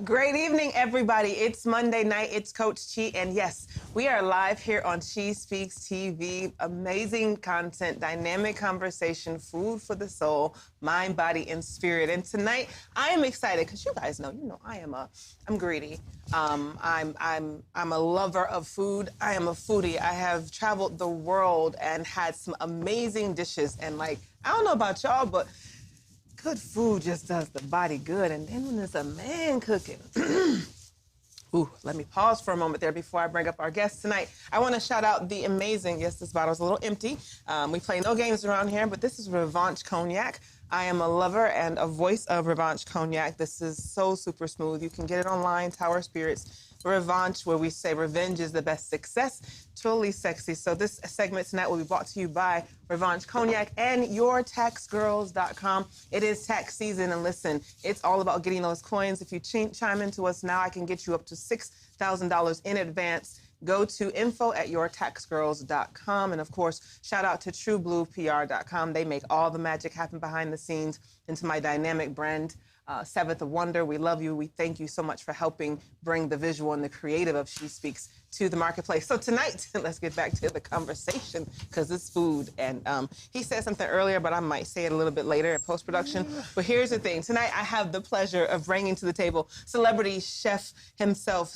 Great evening, everybody. It's Monday night. It's Coach Chi, and yes, we are live here on SheSpeaksTV. Amazing content, dynamic conversation, food for the soul, mind, body, and spirit. And tonight, I am excited because you guys know, I'm greedy. I'm a lover of food. I am a foodie. I have traveled the world and had some amazing dishes. And I don't know about y'all, but good food just does the body good. And then when there's a man cooking, ooh, let me pause for a moment there before I bring up our guest tonight. I want to shout out the amazing, yes, this bottle's a little empty. We play no games around here, but this is Revanche Cognac. I am a lover and a voice of Revanche Cognac. This is so super smooth. You can get it online, Tower Spirits. Revanche, where we say revenge is the best success. Totally sexy. So this segment tonight will be brought to you by Revanche Cognac and yourtaxgirls.com. It is tax season, and listen, it's all about getting those coins. If you chime into us now, I can get you up to $6,000 in advance. Go to info@yourtaxgirls.com. And of course, shout out to truebluepr.com. They make all the magic happen behind the scenes into my dynamic brand. Seventh of Wonder, we love you. We thank you so much for helping bring the visual and the creative of She Speaks to the marketplace. So tonight, let's get back to the conversation because it's food. And he said something earlier, but I might say it a little bit later in post-production. But here's the thing. Tonight, I have the pleasure of bringing to the table celebrity chef himself,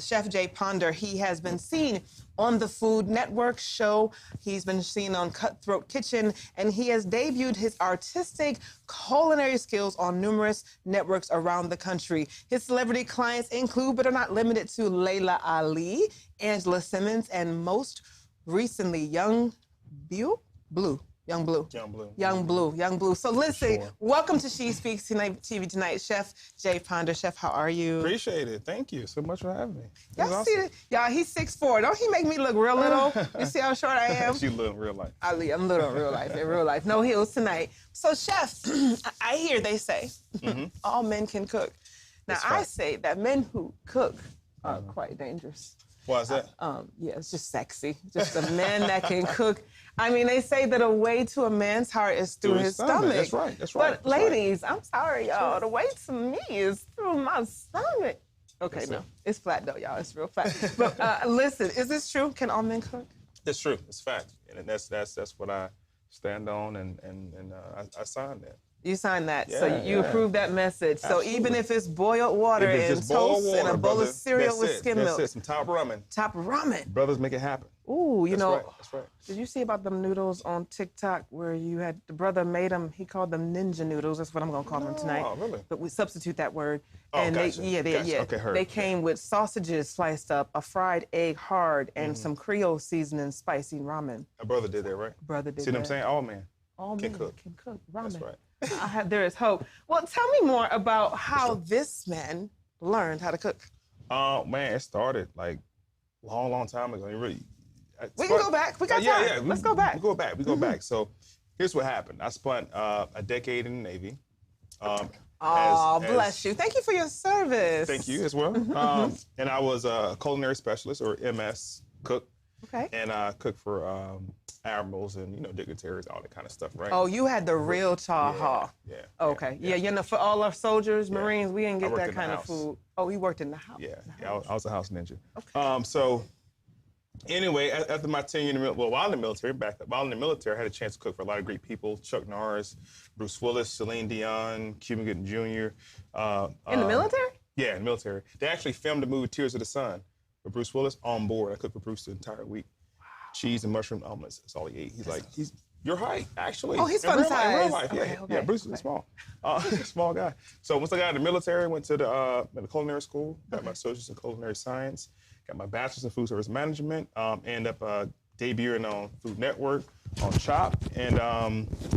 Chef Jay Ponder. He has been seen on the Food Network show. He's been seen on Cutthroat Kitchen, and he has debuted his artistic culinary skills on numerous networks around the country. His celebrity clients include, but are not limited to, Layla Ali, Angela Simmons, and most recently, Young Blue. So listen, welcome to She Speaks TV tonight, Chef Jay Ponder. Chef, how are you? Appreciate it. Thank you so much for having me. Y'all see it? Y'all, he's 6'4". Don't he make me look real little? You see how short I am? You look in real life. I'm little in real life. In real life, no heels tonight. So, Chef, I hear they say all men can cook. Now, I say that men who cook are quite dangerous. Why is that? Yeah, it's just sexy. Just a man that can cook. I mean, they say that a way to a man's heart is through his stomach. That's right. But ladies, I'm sorry, y'all. The way to me is through my stomach. Okay, no, it's flat though, y'all. It's real flat. But listen, is this true? Can all men cook? It's true. It's fact, and that's what I stand on, and I signed that. You signed that, Yeah, so you approve that message. Absolutely. So even if it's boiled water and toast and a bowl of cereal with skim milk. That's it. Some top ramen. Top ramen. Brothers make it happen. Ooh, you know. That's right. Did you see about them noodles on TikTok where you had the brother made them? He called them ninja noodles. That's what I'm gonna call them tonight. Oh, really? But we substitute that word. Oh, and gotcha. They Okay, heard. They came with sausages sliced up, a fried egg hard, and some Creole seasoning, spicy ramen. My brother did that, right? Brother did See what I'm that. saying? All men Can cook ramen. That's right. There is hope. Well, tell me more about how this man learned how to cook. Man, it started like long time ago. We can go back. We got time. Yeah. Let's go back. We go back. So here's what happened. I spent a decade in the Navy. Bless you. Thank you for your service. Thank you as well. And I was a culinary specialist, or MS cook. Okay. And I cooked for admirals and dignitaries, all that kind of stuff, right? Oh, you had the real chaw. Yeah. Okay. Yeah. For all our soldiers, Marines, we didn't get worked that in the kind of house. food. Oh, you worked in the house. Yeah. I was a house ninja. Okay. So anyway, after my tenure in the military, while in the military, I had a chance to cook for a lot of great people: Chuck Norris, Bruce Willis, Celine Dion, Cuba Gooding Jr. In the military? Yeah, in the military. They actually filmed the movie Tears of the Sun with Bruce Willis on board. I cooked for Bruce the entire week. Wow. Cheese and mushroom omelets. That's all he ate. He's your height, actually. Oh, he's fun size. In real life, yeah. Okay. Yeah, Bruce is small. Small guy. So once I got out of the military, went to the culinary school, got my associates in culinary science, got my bachelor's in food service management, ended up debuting on Food Network, on Chop, and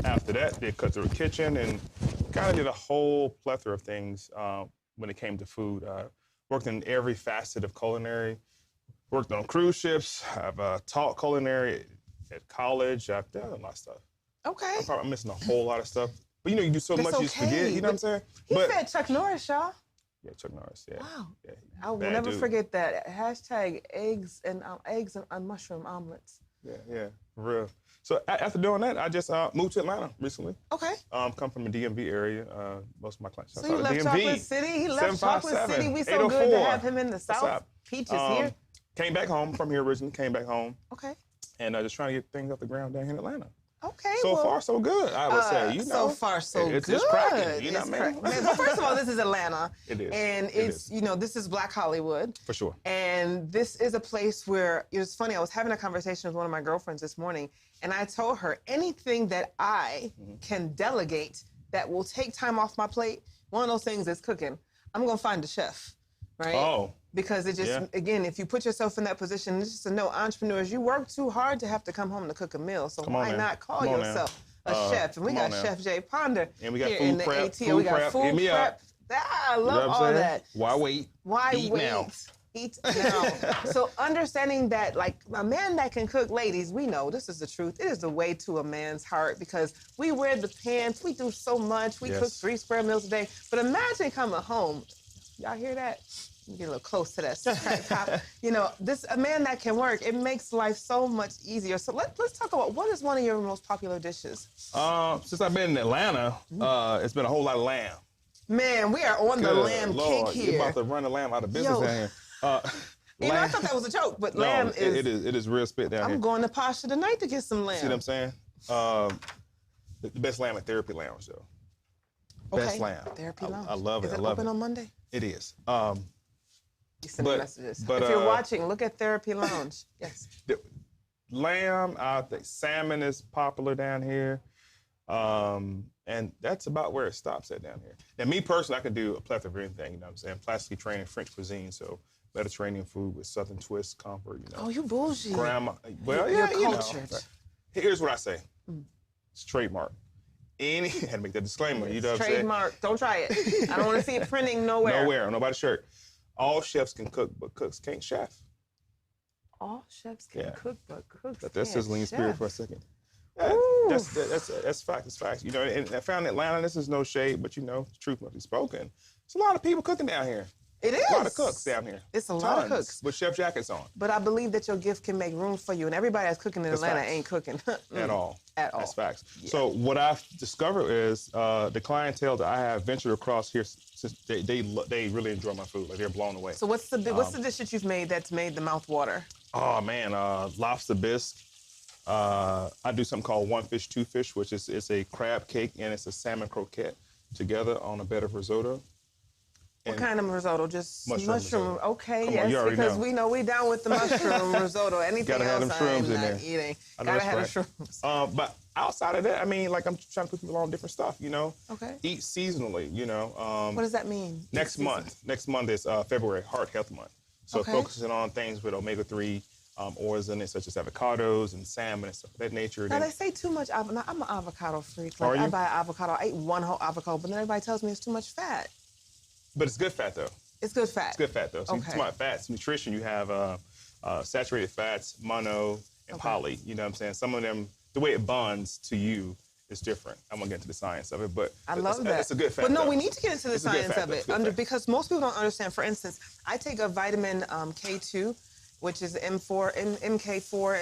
after that, did Cutthroat Kitchen, and kind of did a whole plethora of things when it came to food. Worked in every facet of culinary, worked on cruise ships, I've taught culinary at college, I've done a lot of stuff. Okay. I'm probably missing a whole lot of stuff. But you do so much, you forget, you know what I'm saying? He fed Chuck Norris, y'all. Yeah, Chuck Norris, yeah. Wow. Yeah, I will never forget that. Hashtag eggs and mushroom omelets. Yeah. For real. So after doing that, I just moved to Atlanta recently. Okay. Come from the DMV area. Most of my clients. So you left Chocolate City. He left Chocolate City. We so good to have him in the South. Peaches here. Came back home from here originally. Came back home. Okay. And just trying to get things off the ground down here in Atlanta. Okay. So far, so good. I would say. You know. So far, so good. It's cracking. You know what I mean? Well, first of all, this is Atlanta. It is. And it's you know, this is Black Hollywood. For sure. And this is a place where it was funny. I was having a conversation with one of my girlfriends this morning, and I told her anything that I can delegate that will take time off my plate. One of those things is cooking. I'm gonna find a chef, right? Oh. Because it just, again, if you put yourself in that position, it's just to know entrepreneurs, you work too hard to have to come home to cook a meal. So why not call yourself a chef? And we got Chef Jay Ponder and we got here food in the prep, ATL. We got food prep. I love all that. Why wait? Why Eat wait? now. Eat now. So understanding that, like, a man that can cook, ladies, we know this is the truth. It is the way to a man's heart because we wear the pants. We do so much. We cook 3 square meals a day. But imagine coming home. Y'all hear that? Get a little close to that top. You know, a man that can work, it makes life so much easier. So let's talk about what is one of your most popular dishes? Since I've been in Atlanta, it's been a whole lot of lamb. Man, we are on the lamb Lord, kick here. You're about to run the lamb out of business down here. You know, I thought that was a joke, but lamb is... It is real spit down here. I'm going to Pasha tonight to get some lamb. See what I'm saying? The best lamb at Therapy Lounge, though. Best lamb. Therapy Lounge. I love it. Is it open on Monday? It is. You send me messages. If you're watching, look at Therapy Lounge. Yes. Lamb, I think salmon is popular down here. And that's about where it stops at down here. Now, me personally, I can do a plethora of anything, you know what I'm saying? Classically trained French cuisine, so Mediterranean food with Southern twist, comfort, you know. Oh, you bougie. Grandma. Well, you're you cultured. know. Here's what I say. It's trademark. I had to make that disclaimer, you know what I'm saying? Trademark. Don't try it. I don't want to see it printing nowhere. Nowhere, on nobody's shirt. All chefs can cook, but cooks can't chef. All chefs can cook, but cooks Let that sizzling spirit for a second. That's fact. It's fact. You know, and I found in Atlanta, this is no shade, but you know, the truth must be spoken. There's a lot of people cooking down here. It is. A lot of cooks down here. It's a lot of cooks. With chef jackets on. But I believe that your gift can make room for you, and everybody that's cooking in Atlanta ain't cooking. At all. At all. That's facts. Yeah. So what I've discovered is the clientele that I have ventured across here, since they really enjoy my food. Like, they're blown away. So what's the dish that you've made that's made the mouth water? Oh, man, Lobster Bisque. I do something called One Fish, Two Fish, which is it's a crab cake and it's a salmon croquette together on a bed of risotto. What kind of risotto? Just mushroom. Risotto. Okay, Come yes, on, because we know we down with the mushroom risotto. Anything Gotta else, have them shrooms I'm in not there. eating. I know Gotta that's have right. the shrooms. But outside of that, I mean, like, I'm trying to put people on different stuff, you know? Okay. Eat seasonally, you know? What does that mean? Next month is February, Heart Health Month. So focusing on things with omega-3 oils in it, such as avocados and salmon and stuff of that nature. Now, they say too much. I'm an avocado freak. Are Like, you? I buy an avocado. I ate one whole avocado, but then everybody tells me it's too much fat. But it's good fat, though. It's good fat. It's good fat, though. So Okay. you talk about fats, nutrition, you have saturated fats, mono, and poly. You know what I'm saying? Some of them, the way it bonds to you is different. I'm gonna get into the science of it, but I love that. It's a good fat. But no, though. we need to get into the It's a good science fat, of though. it It's good fat. because most people don't understand. For instance, I take a vitamin K2, which is MK4,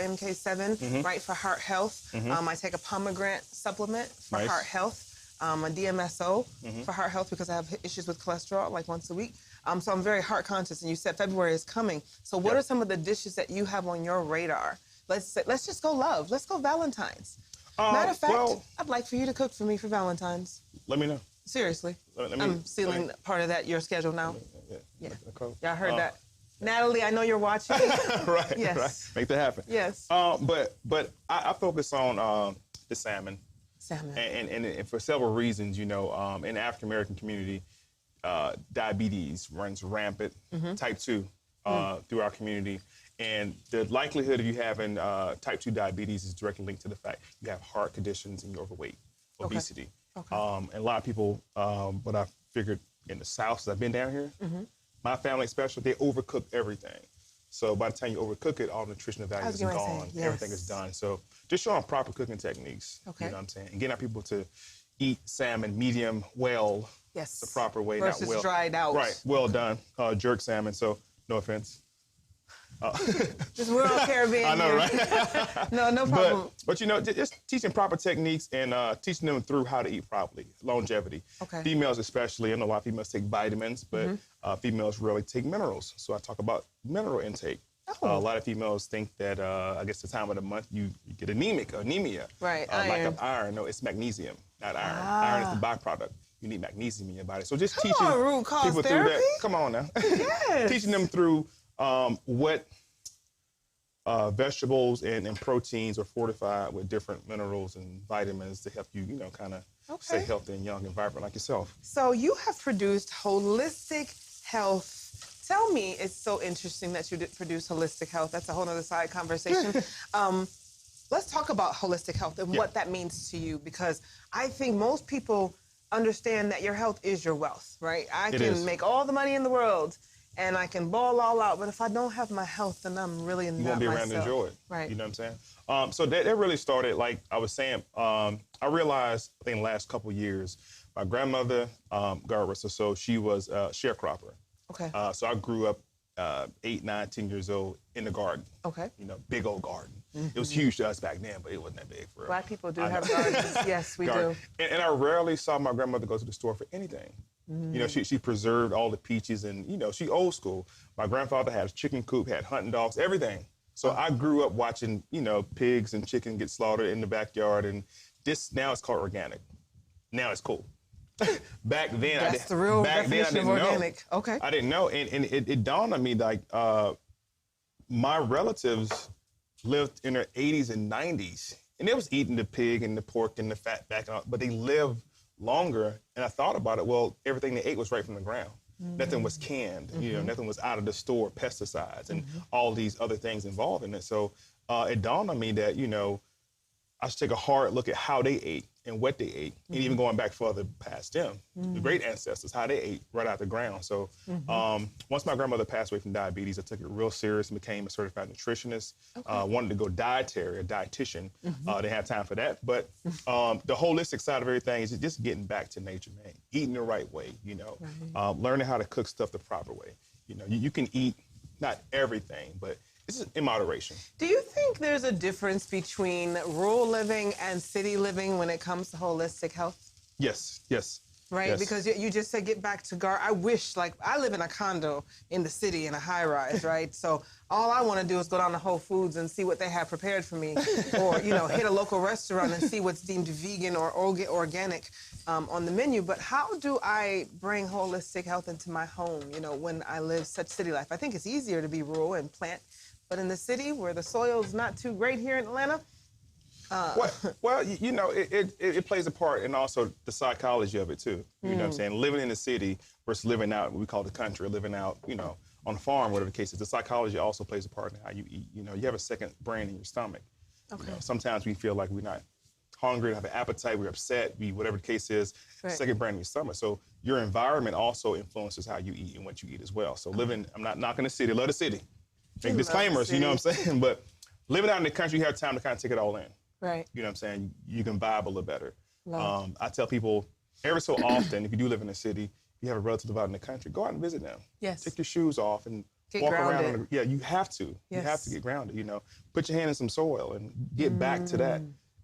MK7, right, for heart health. I take a pomegranate supplement for heart health. A DMSO for heart health because I have issues with cholesterol, like once a week. So I'm very heart conscious, and you said February is coming. So what are some of the dishes that you have on your radar? Let's just go love. Let's go Valentine's. Matter of fact, I'd like for you to cook for me for Valentine's. Let me know. Seriously. I'm stealing part of your schedule now. Yeah. Y'all heard that. Natalie, I know you're watching. Right. Yes. Right. Make that happen. Yes. But I focus on the salmon. Salmon. And for several reasons, you know, in the African American community, diabetes runs rampant, type 2, through our community. And the likelihood of you having type 2 diabetes is directly linked to the fact you have heart conditions and you're overweight, obesity. Okay. And a lot of people, what I figured in the South, since I've been down here, my family especially, they overcook everything. So by the time you overcook it, all nutritional value is gone. Everything is done. So just showing proper cooking techniques. Okay. You know what I'm saying? And getting our people to eat salmon medium well. Yes. The proper way, versus not well. dried out. Right. Well done. Jerk salmon. So no offense. Just we're on Caribbean. I know, here. right? No problem. But you know, just teaching proper techniques and teaching them through how to eat properly, longevity. Okay. Females especially, I know a lot of females take vitamins, but females rarely take minerals. So I talk about mineral intake. Oh. A lot of females think that, I guess the time of the month you get anemia. Right, Lack iron. of iron. No, it's magnesium, not iron. Iron is the byproduct. You need magnesium in your body. So just Come teaching on, root cause people therapy? through that. Come on now. Yes. Teaching them through what vegetables and proteins are fortified with different minerals and vitamins to help you, you know, kind of stay healthy and young and vibrant like yourself. So you have produced Holistic Health. Tell me, it's so interesting that you did produce Holistic Health. That's a whole other side conversation. Let's talk about holistic health and what that means to you, because I think most people understand that your health is your wealth, right? I can make all the money in the world and I can ball all out, but if I don't have my health, then I'm really not myself. You won't be around to enjoy it. Right. You know what I'm saying? So that really started, like I was saying, I realized, I think the last couple of years, my grandmother, God rest her soul, she was a sharecropper. Okay. So I grew up 8, 9, 10 years old in the garden. Okay. You know, big old garden. It was huge to us back then, but it wasn't that big for real. Black people do have gardens. Yes, we do. And I rarely saw my grandmother go to the store for anything. You know, she preserved all the peaches and, you know, she old school. My grandfather had a chicken coop, had hunting dogs, everything. So I grew up watching, you know, pigs and chicken get slaughtered in the backyard. And this, now it's called organic. Now it's cool. Back then, That's the real definition of organic. Okay. I didn't know. And it dawned on me, like, my relatives lived in their 80s and 90s. And they was eating the pig and the pork and the fat back on, but they lived longer. And I thought about it, well, everything they ate was right from the ground. Nothing was canned, you know, nothing was out of the store, pesticides and all these other things involved in it. So it dawned on me that, you know, I should take a hard look at how they ate and what they ate, and even going back further past them, the great ancestors, how they ate right out the ground. So once my grandmother passed away from diabetes, I took it real serious and became a certified nutritionist. Wanted to go dietary, a dietitian. Didn't have time for that. But the holistic side of everything is just getting back to nature, man. Eating the right way, you know, learning how to cook stuff the proper way. You know, you can eat not everything, but this is in moderation. Do you think there's a difference between rural living and city living when it comes to holistic health? Yes, yes. Right, yes. because you just said get back to I wish, like, I live in a condo in the city in a high rise, right? So all I want to do is go down to Whole Foods and see what they have prepared for me, or, you know, hit a local restaurant and see what's deemed vegan or organic on the menu. But how do I bring holistic health into my home, you know, when I live such city life? I think it's easier to be rural and plant, but in the city where the soil's not too great here in Atlanta. Well, you know, it plays a part in also the psychology of it too. You know what I'm saying? Living in the city versus living out what we call the country, living out, you know, on a farm, whatever the case is. The psychology also plays a part in how you eat. You know, you have a second brain in your stomach. Okay. You know, sometimes we feel like we're not hungry, have an appetite, we're upset, whatever the case is, second brain in your stomach. So your environment also influences how you eat and what you eat as well. So living, I'm not knocking the city, love the city. Make disclaimers, you know what I'm saying? But living out in the country, you have time to kind of take it all in. Right. You know what I'm saying? You can vibe a little better. I tell people every so often, if you do live in the city, you have a relative live out in the country, go out and visit them. Yes. Take your shoes off and walk around. Yeah, you have to. Yes. You have to get grounded, you know. Put your hand in some soil and get back to that.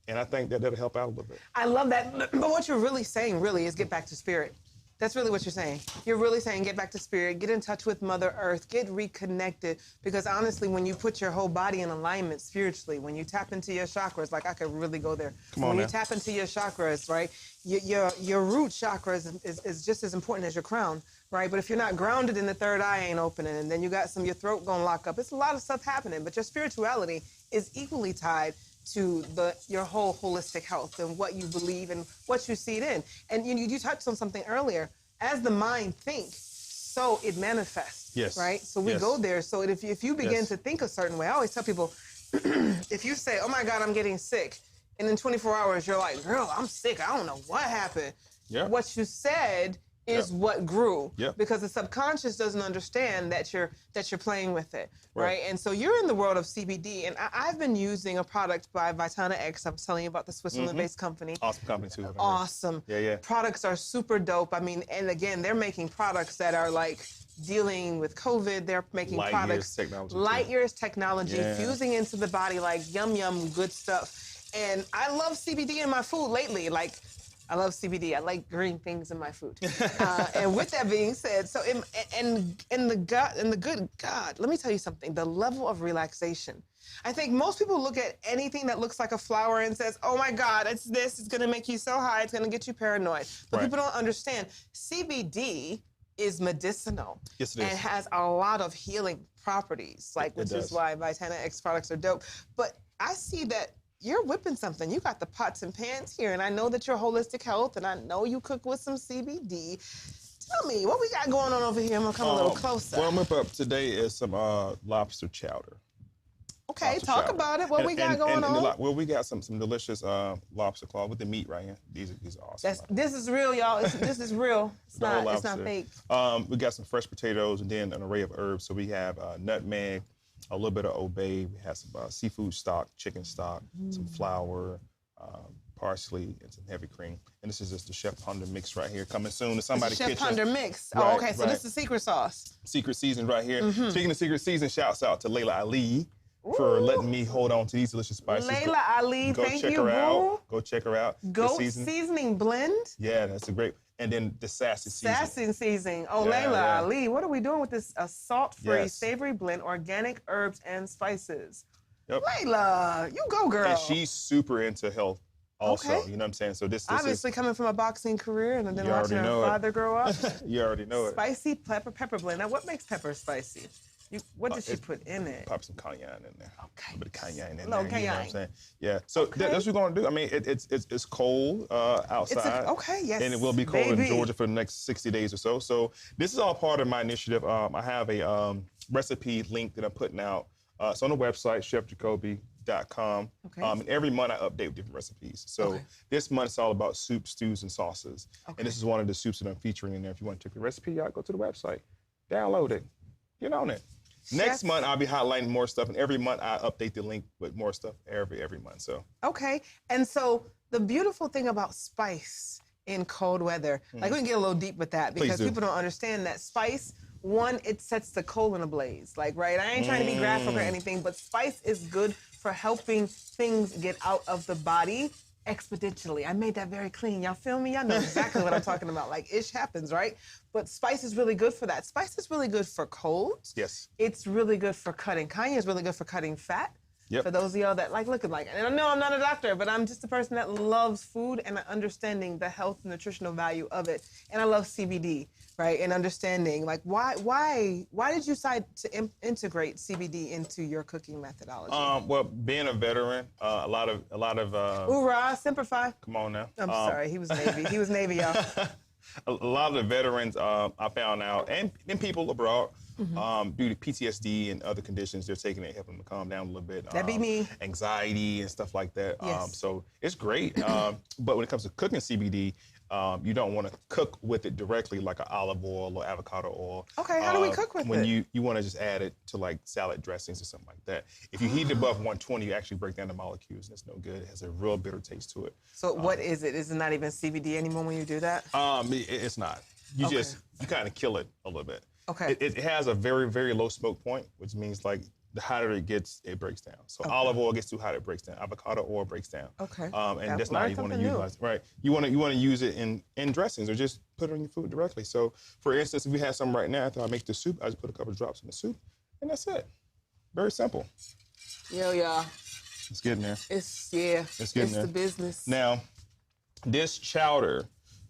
And I think that'll help out a little bit. I love that. But what you're really saying is get back to spirit. That's really what you're saying. You're really saying get back to spirit, get in touch with Mother Earth, get reconnected. Because honestly, when you put your whole body in alignment spiritually, when you tap into your chakras, like I could really go there. When you tap into your chakras, right, your root chakra is just as important as your crown, right? But if you're not grounded and the third eye ain't opening, and then you got your throat gonna lock up, it's a lot of stuff happening. But your spirituality is equally tied to your whole holistic health and what you believe and what you see it in. And you touched on something earlier. As the mind thinks, so it manifests. Yes. Right? So we go there. So if you begin to think a certain way, I always tell people, if you say, oh my God, I'm getting sick, and in 24 hours you're like, girl, I'm sick, I don't know what happened. Yeah. What you said is what grew, Yep. because the subconscious doesn't understand that you're playing with it, right? And so you're in the world of CBD, and I've been using a product by Prt I. I was telling you about the Switzerland-based company. Awesome company too. Awesome. Yeah. Products are super dope. I mean, and again, they're making products that are like dealing with COVID. They're making products, light years technology, fusing into the body like yum, good stuff. And I love CBD in my food lately. Like, I love CBD. I like green things in my food. And with that being said, so in the good God, let me tell you something. The level of relaxation. I think most people look at anything that looks like a flower and says, "Oh my God, it's this. It's going to make you so high. It's going to get you paranoid." But people don't understand. CBD is medicinal. Yes, it is. And has a lot of healing properties, like which is why Prt I products are dope. But I see that you're whipping something. You got the pots and pans here, and I know that you're holistic health, and I know you cook with some CBD. Tell me, what we got going on over here? I'm gonna come a little closer. What I'm whip up today is some lobster chowder. Okay, talk about it. What we got going on? Well, we got some delicious lobster claw with the meat right here. These are awesome. This is real, y'all. This is real. It's not fake. We got some fresh potatoes and then an array of herbs. So we have nutmeg, a little bit of obey. We have some seafood stock, chicken stock, some flour, parsley, and some heavy cream. And this is just the Chef Ponder mix right here, coming soon to somebody's kitchen. Chef Ponder mix. Oh, okay. So this is the secret sauce. Secret season right here. Speaking of secret season, shouts out to Layla Ali for letting me hold on to these delicious spices. Layla Ali, thank you, boo. Go check her out. Goat seasoning blend. Yeah, that's a great. And then the sassy seasoning. Sassy seasoning. Oh, Layla Ali, what are we doing with this? A salt-free, savory blend, organic herbs and spices. Yep. Layla, you go, girl. And she's super into health also, you know what I'm saying? So this obviously is, coming from a boxing career and then watching her father grow up. You already know it. Spicy pepper blend. Now, what makes pepper spicy? What did she put in it? Pop some cayenne in there. Okay. A bit of cayenne in there. Cayenne. You know what I'm saying? Yeah. So that's what we're going to do. I mean, it's cold outside. Yes. And it will be cold in Georgia for the next 60 days or so. So this is all part of my initiative. I have a recipe link that I'm putting out. It's on the website, chefjacoby.com. And every month I update with different recipes. So this month it's all about soups, stews, and sauces. And this is one of the soups that I'm featuring in there. If you want to check the recipe out, go to the website, download it, get on it. Next month, I'll be highlighting more stuff, and every month I update the link with more stuff every month. So and so the beautiful thing about spice in cold weather, like we can get a little deep with that because people don't understand that spice. One, it sets the colon ablaze. Like, right? I ain't trying to be graphic or anything, but spice is good for helping things get out of the body exponentially. I made that very clean. Y'all feel me? Y'all know exactly what I'm talking about. Like, ish happens, right? But spice is really good for that. Spice is really good for colds. Yes. It's really good for cutting. Cayenne is really good for cutting fat. For those of y'all that like looking like it. And I know I'm not a doctor, but I'm just a person that loves food and understanding the health and nutritional value of it. And I love CBD, right? And understanding, like, why did you decide to integrate CBD into your cooking methodology? Well, being a veteran, a lot of Hoorah, Semper Fi. Come on now. I'm sorry, he was Navy. He was Navy, y'all. A lot of the veterans I found out, and people abroad, due to PTSD and other conditions, they're taking it, helping them to calm down a little bit. That'd be me. Anxiety and stuff like that. So it's great. But when it comes to cooking CBD, you don't want to cook with it directly like an olive oil or avocado oil. Okay, how do we cook with it? When you want to just add it to like salad dressings or something like that. If you heat it above 120, you actually break down the molecules, and it's no good. It has a real bitter taste to it. So what is it? Is it not even CBD anymore when you do that? It's not. You kind of kill it a little bit. Okay. It has a very, very low smoke point, which means like the hotter it gets, it breaks down. So olive oil gets too hot, it breaks down. Avocado oil breaks down. Okay. And that's not how you want to utilize it. Right. You want to use it in dressings or just put it on your food directly. So for instance, if we have some right now, after I make the soup, I just put a couple of drops in the soup, and that's it. Very simple. Yeah. It's getting there. It's getting there. It's the business. Now, this chowder,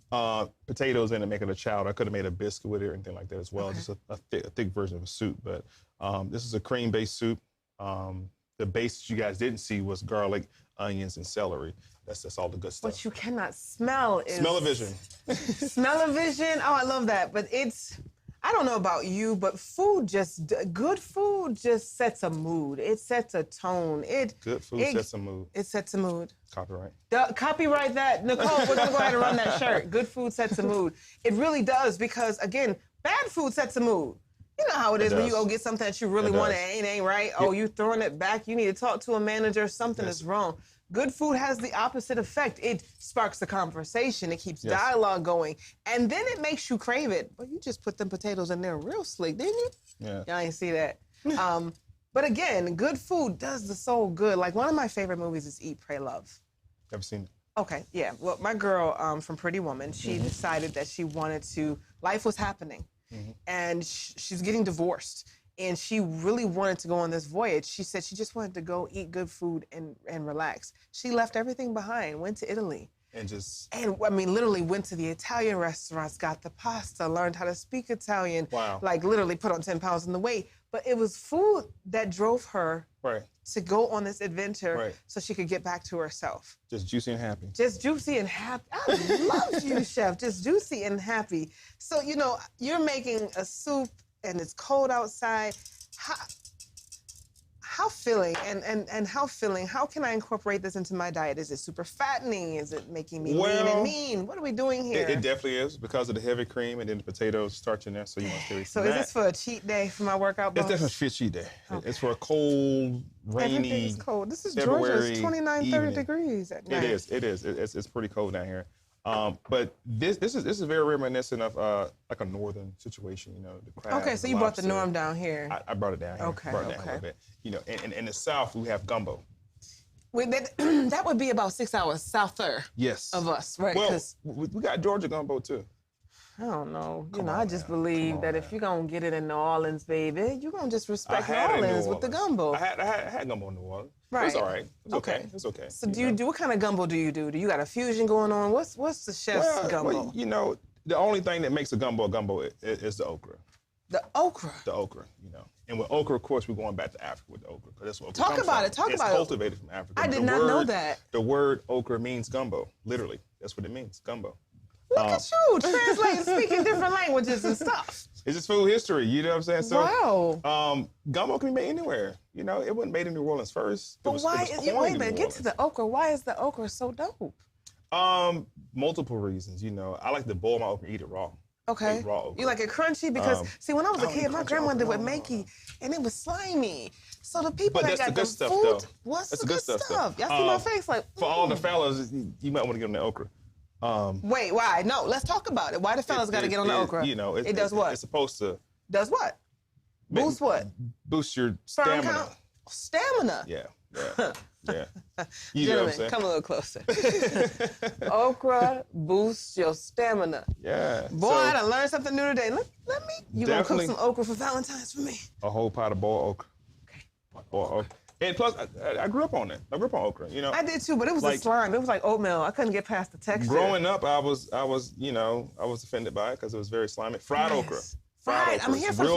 potatoes in it, making a chowder. I could have made a biscuit with it or anything like that as well. Just a thick version of a soup. But this is a cream-based soup. The base that you guys didn't see was garlic, onions, and celery. That's all the good stuff. What you cannot smell is... Smell-o-vision. Smell-o-vision? Oh, I love that. But it's... I don't know about you, but good food just sets a mood. It sets a tone. Good food sets a mood. It sets a mood. Copyright. Copyright that. Nicole, we're going to go ahead and run that shirt. Good food sets a mood. It really does because, again, bad food sets a mood. You know how it is when you go get something that you really want and it ain't right. Oh, you throwing it back. You need to talk to a manager. Something is wrong. Good food has the opposite effect. It sparks the conversation. It keeps dialogue going. And then it makes you crave it. But you just put them potatoes in there real slick, didn't you? Yeah. Y'all ain't see that. But again, good food does the soul good. Like one of my favorite movies is Eat, Pray, Love. Never seen it. Okay, yeah. Well, my girl from Pretty Woman, she decided that she wanted to, life was happening. And she's getting divorced. And she really wanted to go on this voyage. She said she just wanted to go eat good food and relax. She left everything behind, went to Italy. And I mean, literally went to the Italian restaurants, got the pasta, learned how to speak Italian. Wow. Like literally put on 10 pounds in the weight. But it was food that drove her to go on this adventure so she could get back to herself. Just juicy and happy. Just juicy and happy. I love you, Chef. Just juicy and happy. So, you know, you're making a soup and it's cold outside. How filling and how filling? How can I incorporate this into my diet? Is it super fattening? Is it making me lean and mean? What are we doing here? It definitely is because of the heavy cream and then the potatoes starch in there, so you want to stay away from that. So is this for a cheat day for my workout, boss? It's definitely for a cheat day. Okay. It's for a cold, rainy Everything's cold. This is February Georgia. It's 29, 30 degrees at night. It is. It's pretty cold down here. But this is very reminiscent of like a northern situation, you know. The crab, okay, so you brought the norm down here. I brought it down here. Okay, brought it down a little bit. You know, in the South we have gumbo. Wait, that would be about 6 hours souther. Yes. Of us, right? Well, we got Georgia gumbo too. I don't know. I just believe that if you're going to get it in New Orleans, baby, you're going to just respect New Orleans with the gumbo. I had gumbo in New Orleans. Right. It was all right. It was okay. It's okay. So what kind of gumbo do you do? Do you got a fusion going on? What's the chef's gumbo? Well, you know, the only thing that makes a gumbo is the okra. The okra? The okra, you know. And with okra, of course, we're going back to Africa with the okra. That's what Talk about it. It's cultivated from Africa. I did not know that. The word okra means gumbo, literally. That's what it means, gumbo. Look at you, translating, speaking different languages and stuff. It's just food history, you know what I'm saying? So, wow. Gumbo can be made anywhere. You know, it wasn't made in New Orleans first. But wait a minute, get to the okra. Why is the okra so dope? Multiple reasons, you know. I like to boil my okra and eat it raw. Okay. Raw okra. You like it crunchy? Because, see, when I was a kid, my grandmother would make it, and it was slimy. So the people that got the food, though. What's the good stuff? Y'all see my face like, For all the fellas, you might want to get on the okra. Wait, why? No, let's talk about it. Why the fellas got to get on the okra? You know, it does what? It's supposed to. Does what? Boost what? Boost your stamina. Stamina? Yeah. You Gentlemen, know what I'm saying? come a little closer. Okra boosts your stamina. Yeah. Boy, I done learned something new today. Let me. You gonna cook some okra for Valentine's for me? A whole pot of boiled okra. Okay. Boiled okra. And plus, I grew up on it. I grew up on okra. You know. I did too, but it was like, a slime. It was like oatmeal. I couldn't get past the texture. Growing up, I was offended by it because it was very slimy. Fried okra. Fried. I'm here for fried.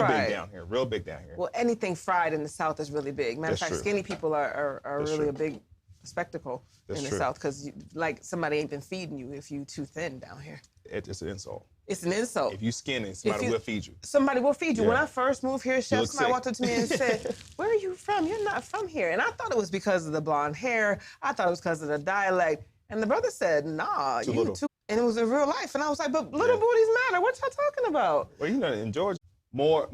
Real big down here. Well, anything fried in the South is really big. Matter of fact, skinny people are really a big spectacle in the South because like somebody ain't been feeding you if you too thin down here. It's an insult. It's an insult. If you skinny, somebody will feed you. Somebody will feed you. Yeah. When I first moved here, Chef, somebody walked up to me and said, "Where are you from? You're not from here." And I thought it was because of the blonde hair. I thought it was because of the dialect. And the brother said, "Nah, you too." And it was in real life. And I was like, "But little booties matter. What y'all talking about?" Well, you know, in Georgia, more.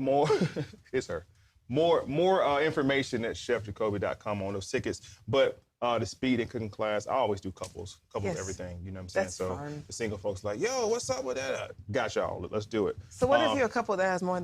It's her. More information at chefjacoby.com on those tickets. But the speed and cooking class, I always do couples of everything. You know what I'm saying? That's so fun. The single folks like, yo, what's up with that? Got y'all. Let's do it. So what if you're a couple that has more than